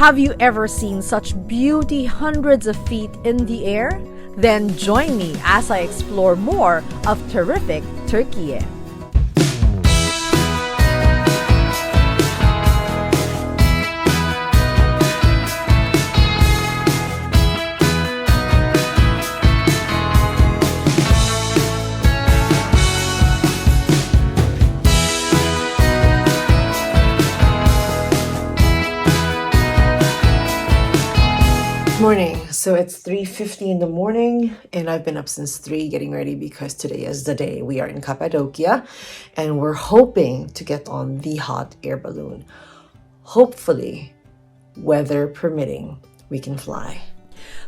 Have you ever seen such beauty hundreds of feet in the air? Then join me as I explore more of terrific Turkiye. Morning. So it's 3:50 in the morning and I've been up since 3 getting ready because today is the day. We are in Cappadocia and we're hoping to get on the hot air balloon. Hopefully, weather permitting, we can fly.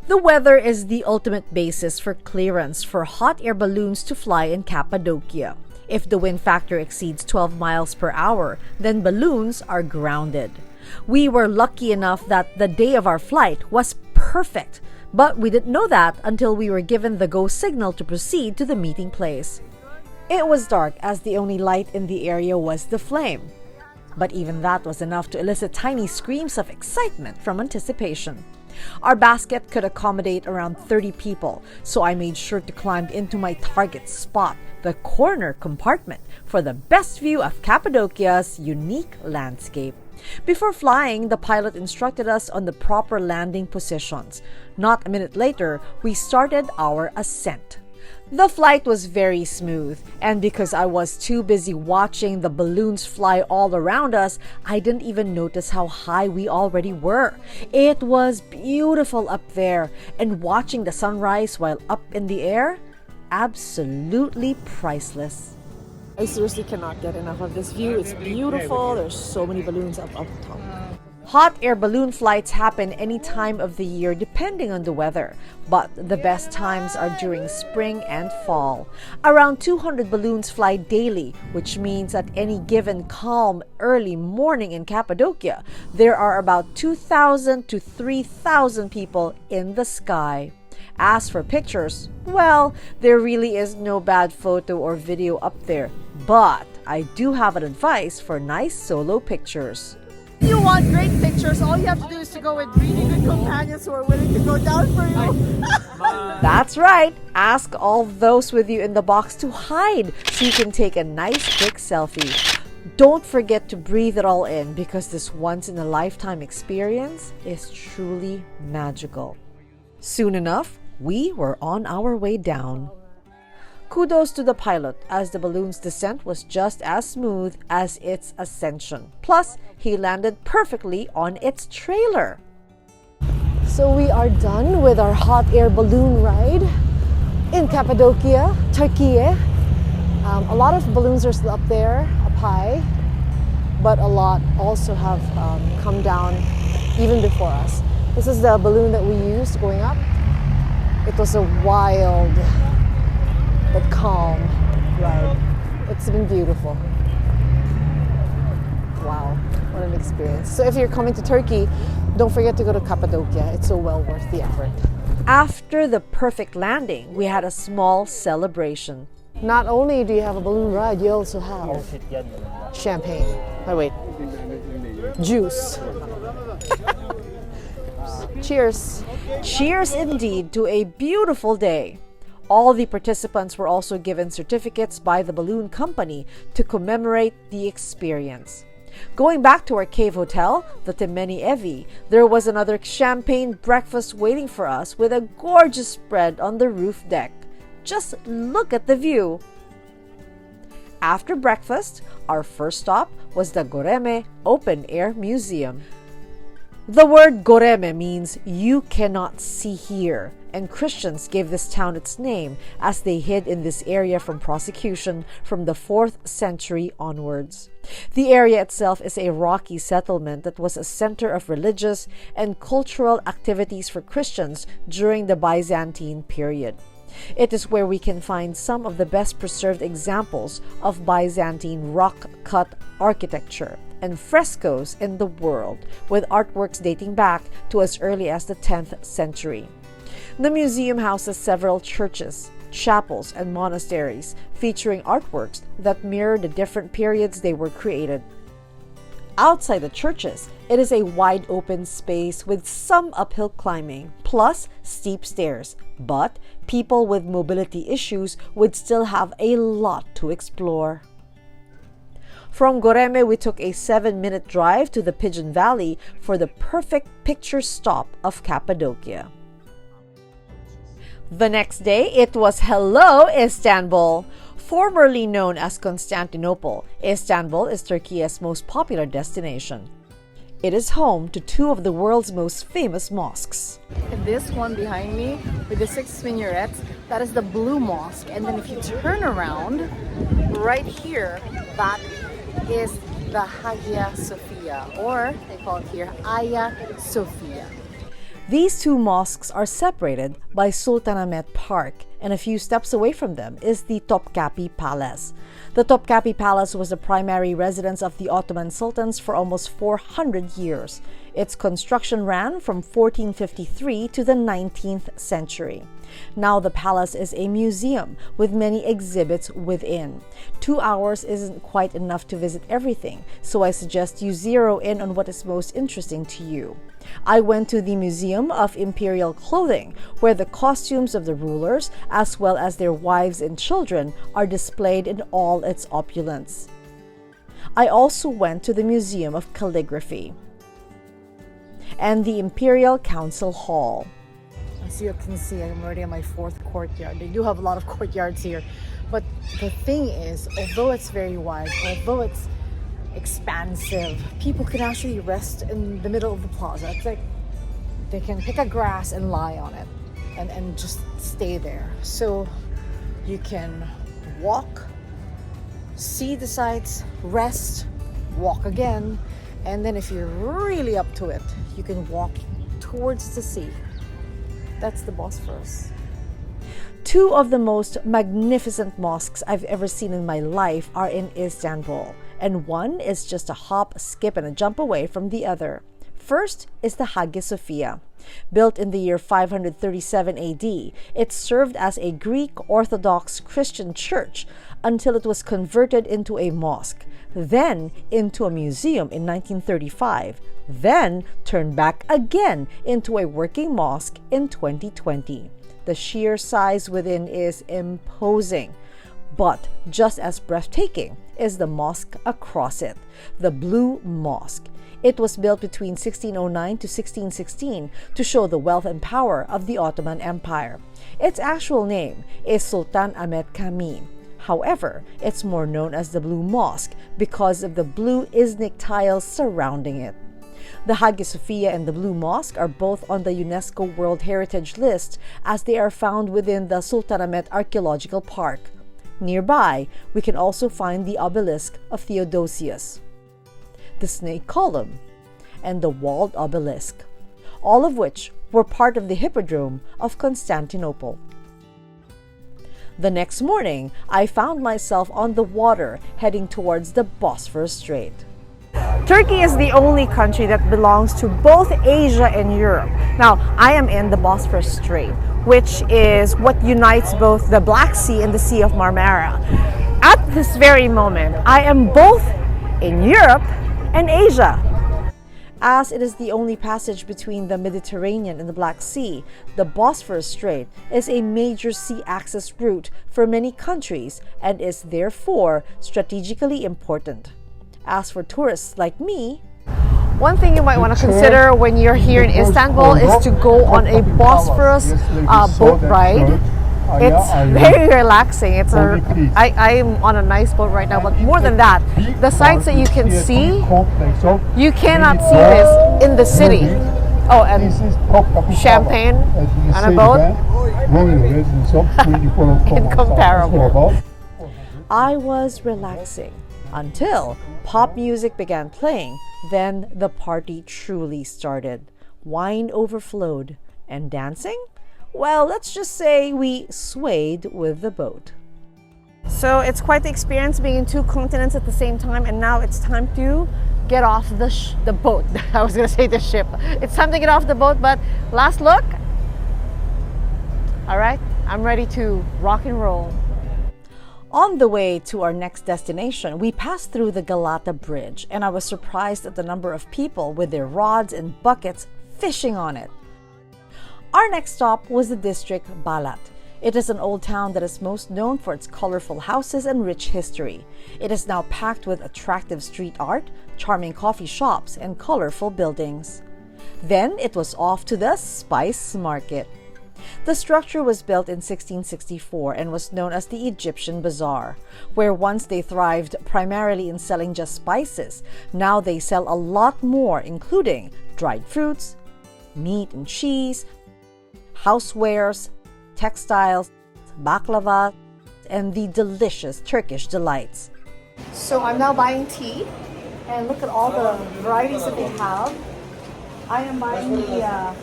The weather is the ultimate basis for clearance for hot air balloons to fly in Cappadocia. If the wind factor exceeds 12 miles per hour, then balloons are grounded. We were lucky enough that the day of our flight was perfect, but we didn't know that until we were given the go signal to proceed to the meeting place. It was dark as the only light in the area was the flame, but even that was enough to elicit tiny screams of excitement from anticipation. Our basket could accommodate around 30 people, so I made sure to climb into my target spot, the corner compartment, for the best view of Cappadocia's unique landscape. Before flying, the pilot instructed us on the proper landing positions. Not a minute later, we started our ascent. The flight was very smooth, and because I was too busy watching the balloons fly all around us, I didn't even notice how high we already were. It was beautiful up there, and watching the sunrise while up in the air, absolutely priceless. I seriously cannot get enough of this view. It's beautiful. There's so many balloons up top. Hot air balloon flights happen any time of the year depending on the weather, but the best times are during spring and fall. Around 200 balloons fly daily, which means at any given calm early morning in Cappadocia, there are about 2,000 to 3,000 people in the sky. As for pictures, well, there really is no bad photo or video up there, but I do have an advice for nice solo pictures. If you want great pictures, all you have to do is to go with really good companions who are willing to go down for you. That's right. Ask all those with you in the box to hide so you can take a nice quick selfie. Don't forget to breathe it all in because this once-in-a-lifetime experience is truly magical. Soon enough, we were on our way down. Kudos to the pilot as the balloon's descent was just as smooth as its ascension. Plus, he landed perfectly on its trailer. So we are done with our hot air balloon ride in Cappadocia, Turkiye. A lot of balloons are still up there, up high, but a lot also have come down even before us. This is the balloon that we used going up. It was a wild but calm ride. It's been beautiful. Wow, what an experience. So if you're coming to Turkey, don't forget to go to Cappadocia. It's so well worth the effort. After the perfect landing, we had a small celebration. Not only do you have a balloon ride, you also have champagne. Oh wait, juice. Cheers. Cheers indeed to a beautiful day. All the participants were also given certificates by the balloon company to commemorate the experience. Going back to our cave hotel, the Temeni Evi, there was another champagne breakfast waiting for us with a gorgeous spread on the roof deck. Just look at the view. After breakfast, our first stop was the Goreme Open Air Museum. The word Göreme means you cannot see here, and Christians gave this town its name as they hid in this area from prosecution from the 4th century onwards. The area itself is a rocky settlement that was a center of religious and cultural activities for Christians during the Byzantine period. It is where we can find some of the best preserved examples of Byzantine rock-cut architecture and frescoes in the world, with artworks dating back to as early as the 10th century. The museum houses several churches, chapels, and monasteries featuring artworks that mirror the different periods they were created. Outside the churches, it is a wide open space with some uphill climbing, plus steep stairs. But people with mobility issues would still have a lot to explore. From Göreme, we took a 7-minute drive to the Pigeon Valley for the perfect picture stop of Cappadocia. The next day, it was Hello Istanbul! Formerly known as Constantinople, Istanbul is Turkiye's most popular destination. It is home to two of the world's most famous mosques. And this one behind me with the 6 minarets, that is the Blue Mosque. And then if you turn around, right here, that is the Hagia Sophia, or they call it here Hagia Sophia. These two mosques are separated by Sultanahmet Park, and a few steps away from them is the Topkapi Palace. The Topkapi Palace was the primary residence of the Ottoman sultans for almost 400 years. Its construction ran from 1453 to the 19th century. Now the palace is a museum with many exhibits within. 2 hours isn't quite enough to visit everything, so I suggest you zero in on what is most interesting to you. I went to the Museum of Imperial Clothing, where the costumes of the rulers, as well as their wives and children, are displayed in all its opulence. I also went to the Museum of Calligraphy and the Imperial Council Hall. As you can see, I'm already on my 4th courtyard. They do have a lot of courtyards here. But the thing is, although it's very wide, although it's expansive, people can actually rest in the middle of the plaza. It's like they can pick a grass and lie on it and just stay there. So you can walk, see the sights, rest, walk again, and then if you're really up to it, you can walk towards the sea. That's the Bosphorus. Two of the most magnificent mosques I've ever seen in my life are in Istanbul, and one is just a hop, skip, and a jump away from the other. First is the Hagia Sophia. Built in the year 537 AD, it served as a Greek Orthodox Christian church until it was converted into a mosque, then into a museum in 1935, then turned back again into a working mosque in 2020. The sheer size within is imposing, but just as breathtaking is the mosque across it, the Blue Mosque. It was built between 1609 to 1616 to show the wealth and power of the Ottoman Empire. Its actual name is Sultan Ahmet Camii. However, it's more known as the Blue Mosque because of the blue Iznik tiles surrounding it. The Hagia Sophia and the Blue Mosque are both on the UNESCO World Heritage List as they are found within the Sultanahmet Archaeological Park. Nearby, we can also find the obelisk of Theodosius, the snake column, and the walled obelisk, all of which were part of the Hippodrome of Constantinople. The next morning, I found myself on the water heading towards the Bosphorus Strait. Turkey is the only country that belongs to both Asia and Europe. Now, I am in the Bosphorus Strait, which is what unites both the Black Sea and the Sea of Marmara. At this very moment, I am both in Europe and Asia. As it is the only passage between the Mediterranean and the Black Sea, the Bosphorus Strait is a major sea access route for many countries and is therefore strategically important. As for tourists like me, one thing you might want to consider when you're here in Istanbul is to go on a Bosphorus boat ride. It's very relaxing. I'm on a nice boat right now, but more than that, the sights that you can see, you cannot see this in the city. Oh, and champagne on a boat, incomparable. I was relaxing until pop music began playing. Then the party truly started. Wine overflowed, and dancing? Well, let's just say we swayed with the boat. So it's quite the experience being in two continents at the same time, and now it's time to get off the boat. I was going to say the ship. It's time to get off the boat, but last look. All right, I'm ready to rock and roll. On the way to our next destination, we passed through the Galata Bridge, and I was surprised at the number of people with their rods and buckets fishing on it. Our next stop was the district Balat. It is an old town that is most known for its colorful houses and rich history. It is now packed with attractive street art, charming coffee shops, and colorful buildings. Then it was off to the spice market. The structure was built in 1664 and was known as the Egyptian Bazaar, where once they thrived primarily in selling just spices, now they sell a lot more, including dried fruits, meat and cheese, housewares, textiles, baklava, and the delicious Turkish delights. So I'm now buying tea, and look at all the varieties that they have. I am buying the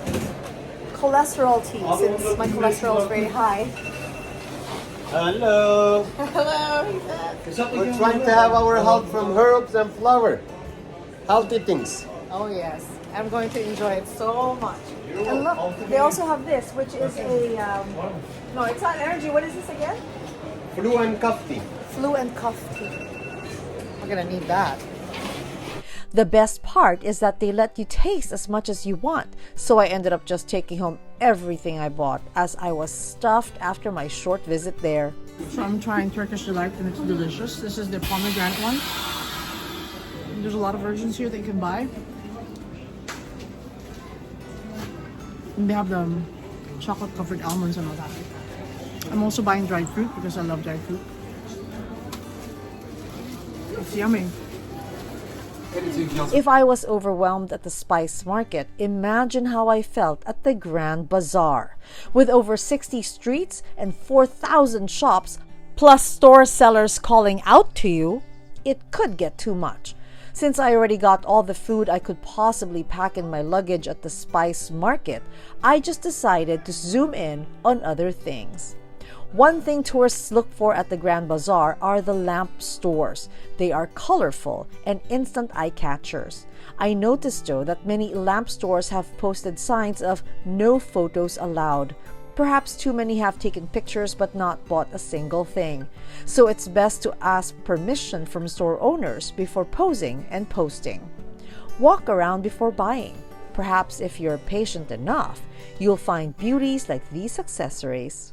cholesterol tea since my cholesterol is very high. Hello. Hello. We're trying to have our help from herbs and flower. Healthy things. Oh yes, I'm going to enjoy it so much. And look, they also have this, which is a no, it's not energy. What is this again? Flu and cough tea. Flu and cough tea. I'm gonna need that. The best part is that they let you taste as much as you want, so I ended up just taking home everything I bought as I was stuffed after my short visit there. So I'm trying Turkish delight and it's delicious. This is the pomegranate one. There's a lot of versions here that you can buy. And they have the chocolate covered almonds and all that. I'm also buying dried fruit because I love dried fruit. It's yummy. If I was overwhelmed at the spice market, imagine how I felt at the Grand Bazaar. With over 60 streets and 4,000 shops, plus store sellers calling out to you, it could get too much. Since I already got all the food I could possibly pack in my luggage at the spice market, I just decided to zoom in on other things. One thing tourists look for at the Grand Bazaar are the lamp stores. They are colorful and instant eye catchers. I noticed though that many lamp stores have posted signs of no photos allowed. Perhaps too many have taken pictures but not bought a single thing. So it's best to ask permission from store owners before posing and posting. Walk around before buying. Perhaps if you're patient enough, you'll find beauties like these accessories.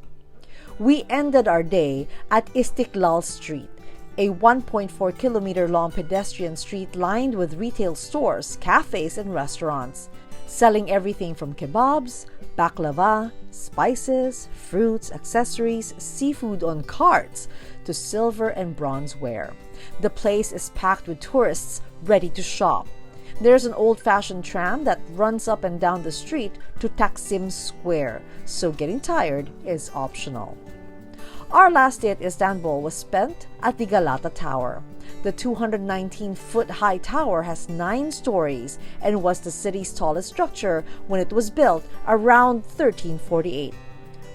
We ended our day at Istiklal Street, a 1.4 kilometer long pedestrian street lined with retail stores, cafes, and restaurants, selling everything from kebabs, baklava, spices, fruits, accessories, seafood on carts, to silver and bronze ware. The place is packed with tourists ready to shop. There's an old-fashioned tram that runs up and down the street to Taksim Square, so getting tired is optional. Our last day at Istanbul was spent at the Galata Tower. The 219-foot-high tower has 9 stories and was the city's tallest structure when it was built around 1348.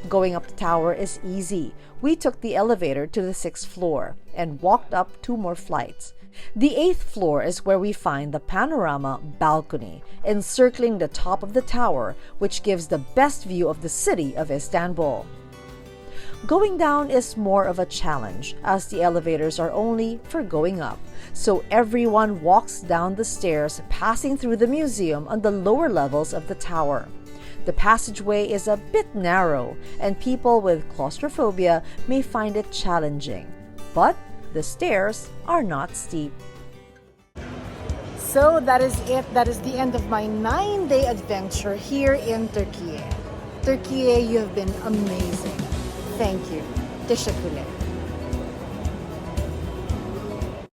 Going up the tower is easy. We took the elevator to the 6th floor and walked up 2 more flights. The 8th floor is where we find the panorama balcony encircling the top of the tower, which gives the best view of the city of Istanbul. Going down is more of a challenge as the elevators are only for going up, so everyone walks down the stairs passing through the museum on the lower levels of the tower. The passageway is a bit narrow and people with claustrophobia may find it challenging, but the stairs are not steep. So that is it. That is the end of my 9-day adventure here in Turkiye. Turkiye, you have been amazing. Thank you. Teşekkürler.